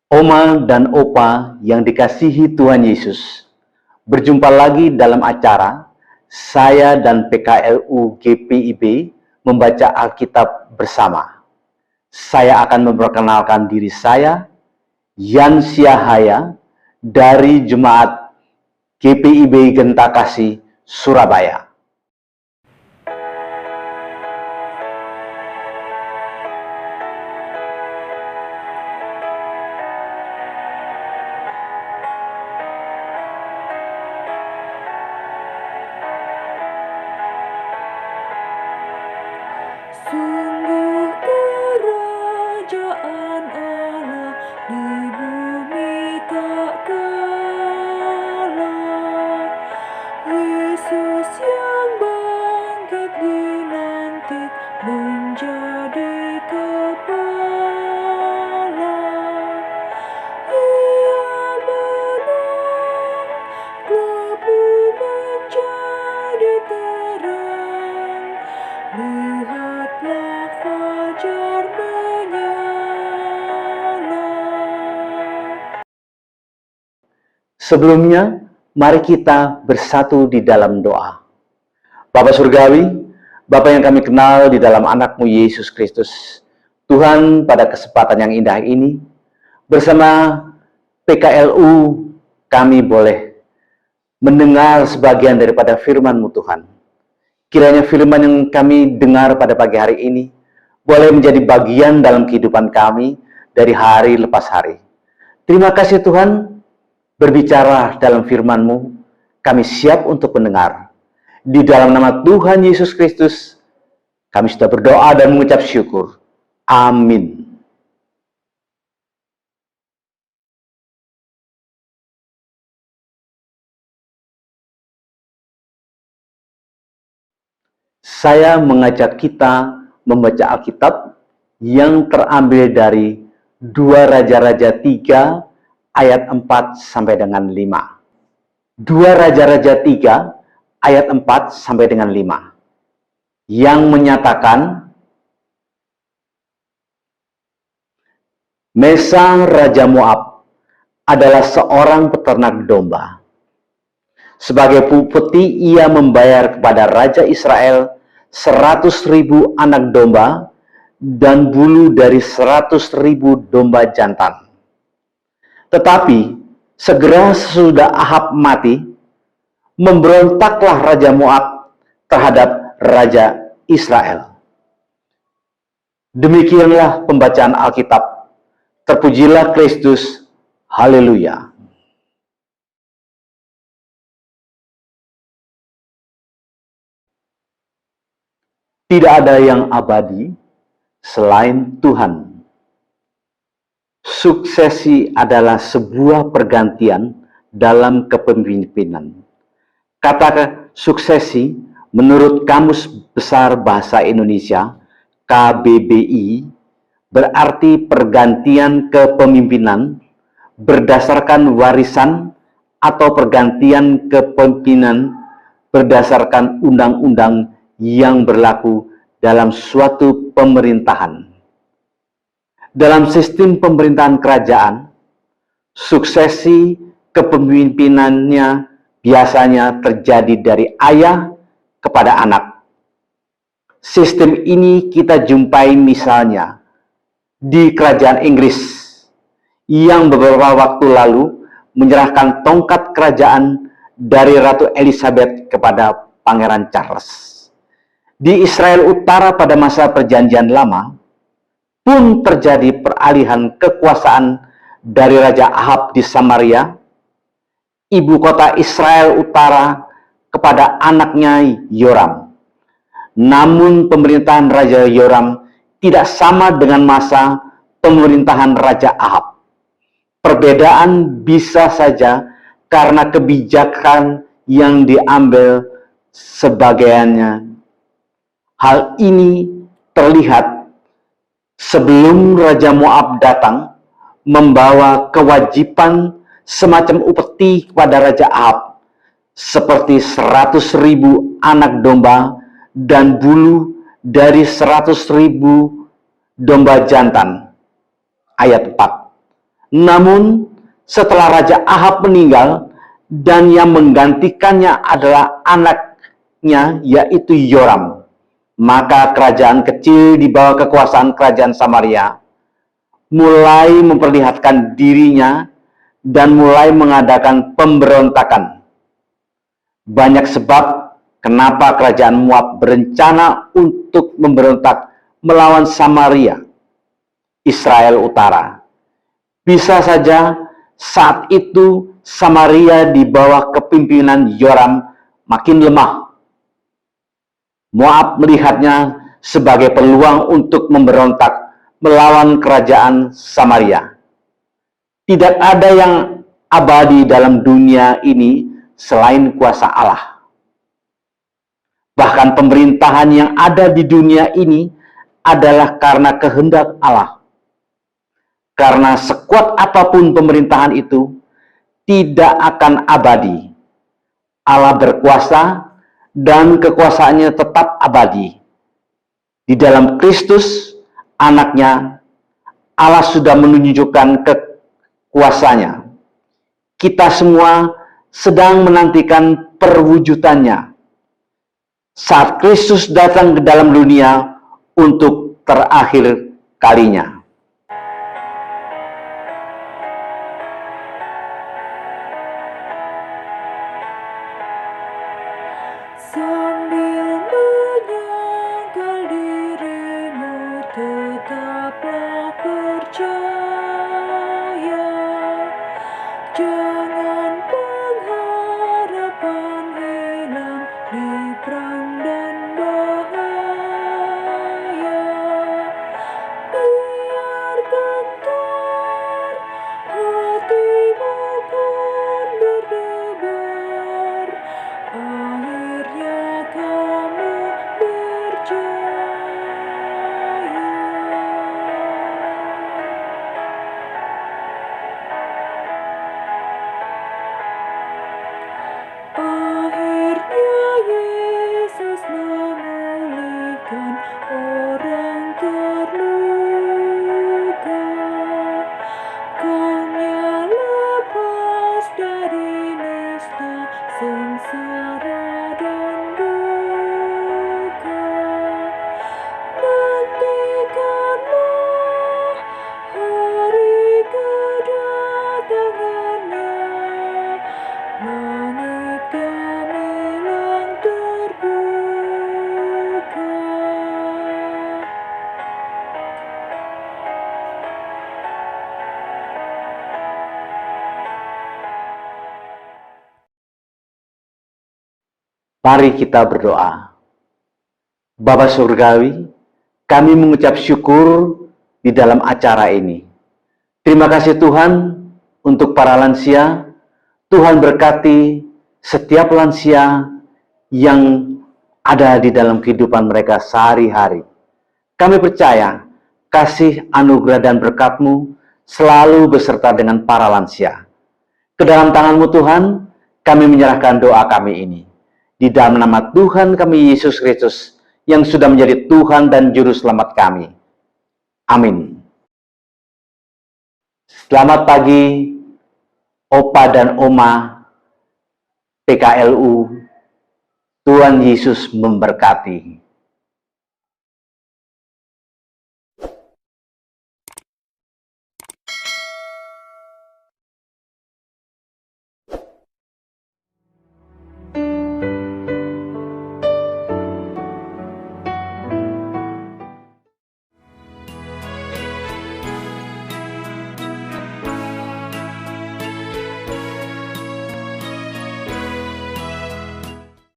Oma dan Opa yang dikasihi Tuhan Yesus, berjumpa lagi dalam acara saya dan PKLU GPIB membaca Alkitab bersama. Saya akan memperkenalkan diri saya, Yan Syahaya, dari Jemaat GPIB Gentakasih, Surabaya. Sungguh kerajaan Allah di bumi tak kalah. Yesus yang bangkit dilantik menjadi kepala. Ia menang, gelapmu menjadi terang. Lihatlah fajar menyala. Sebelumnya, mari kita bersatu di dalam doa. Bapa Surgawi, Bapa yang kami kenal di dalam anak-Mu Yesus Kristus, Tuhan, pada kesempatan yang indah ini, bersama PKLU, kami boleh mendengar sebagian daripada firman-Mu Tuhan. Kiranya firman yang kami dengar pada pagi hari ini boleh menjadi bagian dalam kehidupan kami dari hari lepas hari. Terima kasih Tuhan, berbicara dalam firman-Mu, kami siap untuk mendengar. Di dalam nama Tuhan Yesus Kristus, kami sudah berdoa dan mengucap syukur. Amin. Saya mengajak kita membaca Alkitab yang terambil dari 2 Raja-Raja 3 ayat 4 sampai dengan 5. 2 Raja-Raja 3 ayat 4 sampai dengan 5. Yang menyatakan, Mesa Raja Moab adalah seorang peternak domba. Sebagai upeti ia membayar kepada Raja Israel 100.000 anak domba dan bulu dari 100.000 domba jantan. Tetapi segera sesudah Ahab mati, memberontaklah Raja Moab terhadap Raja Israel. Demikianlah pembacaan Alkitab. Terpujilah Kristus. Haleluya. Tidak ada yang abadi selain Tuhan. Suksesi adalah sebuah pergantian dalam kepemimpinan. Kata suksesi menurut Kamus Besar Bahasa Indonesia KBBI berarti pergantian kepemimpinan berdasarkan warisan atau pergantian kepemimpinan berdasarkan undang-undang yang berlaku dalam suatu pemerintahan. Dalam sistem pemerintahan kerajaan, suksesi kepemimpinannya biasanya terjadi dari ayah kepada anak. Sistem ini kita jumpai misalnya di kerajaan Inggris yang beberapa waktu lalu menyerahkan tongkat kerajaan dari Ratu Elizabeth kepada Pangeran Charles. Di Israel Utara pada masa Perjanjian Lama pun terjadi peralihan kekuasaan dari Raja Ahab di Samaria, ibu kota Israel Utara, kepada anaknya Yoram. Namun pemerintahan Raja Yoram tidak sama dengan masa pemerintahan Raja Ahab. Perbedaan bisa saja karena kebijakan yang diambil sebagiannya. Hal ini terlihat sebelum Raja Moab datang membawa kewajiban semacam upeti kepada Raja Ahab, seperti 100.000 anak domba dan bulu dari 100.000 domba jantan. Ayat 4. Namun setelah Raja Ahab meninggal dan yang menggantikannya adalah anaknya yaitu Yoram, maka kerajaan kecil di bawah kekuasaan kerajaan Samaria mulai memperlihatkan dirinya dan mulai mengadakan pemberontakan. Banyak sebab kenapa kerajaan Moab berencana untuk memberontak melawan Samaria, Israel Utara. Bisa saja saat itu Samaria di bawah kepimpinan Yoram makin lemah. Moab melihatnya sebagai peluang untuk memberontak melawan kerajaan Samaria. Tidak ada yang abadi dalam dunia ini selain kuasa Allah. Bahkan pemerintahan yang ada di dunia ini adalah karena kehendak Allah. Karena sekuat apapun pemerintahan itu, tidak akan abadi. Allah berkuasa dan kekuasaannya tetap abadi. Di dalam Kristus, anaknya, Allah sudah menunjukkan kekuasaannya. Kita semua sedang menantikan perwujudannya. Saat Kristus datang ke dalam dunia untuk terakhir kalinya. Sambil menyangkal dirimu, tetaplah percaya. Jangan pengharapan hilang di perang dan bahaya. Biarkan hatimu pun berdebar. Akhirnya kamu berjaya. Akhirnya Yesus memulihkan orang terluka. Kaunya lepas dari nista sengsara dan duka. Nantikanlah hari kedatangannya. Langit gemilang terbuka. Mari kita berdoa. Bapa Surgawi, kami mengucap syukur di dalam acara ini. Terima kasih Tuhan untuk para lansia. Tuhan berkati setiap lansia yang ada di dalam kehidupan mereka sehari-hari. Kami percaya kasih, anugerah, dan berkat-Mu selalu beserta dengan para lansia. Ke dalam tangan-Mu Tuhan, kami menyerahkan doa kami ini. Di dalam nama Tuhan kami Yesus Kristus, yang sudah menjadi Tuhan dan Juru Selamat kami. Amin. Selamat pagi, Opa dan Oma PKLU. Tuhan Yesus memberkati.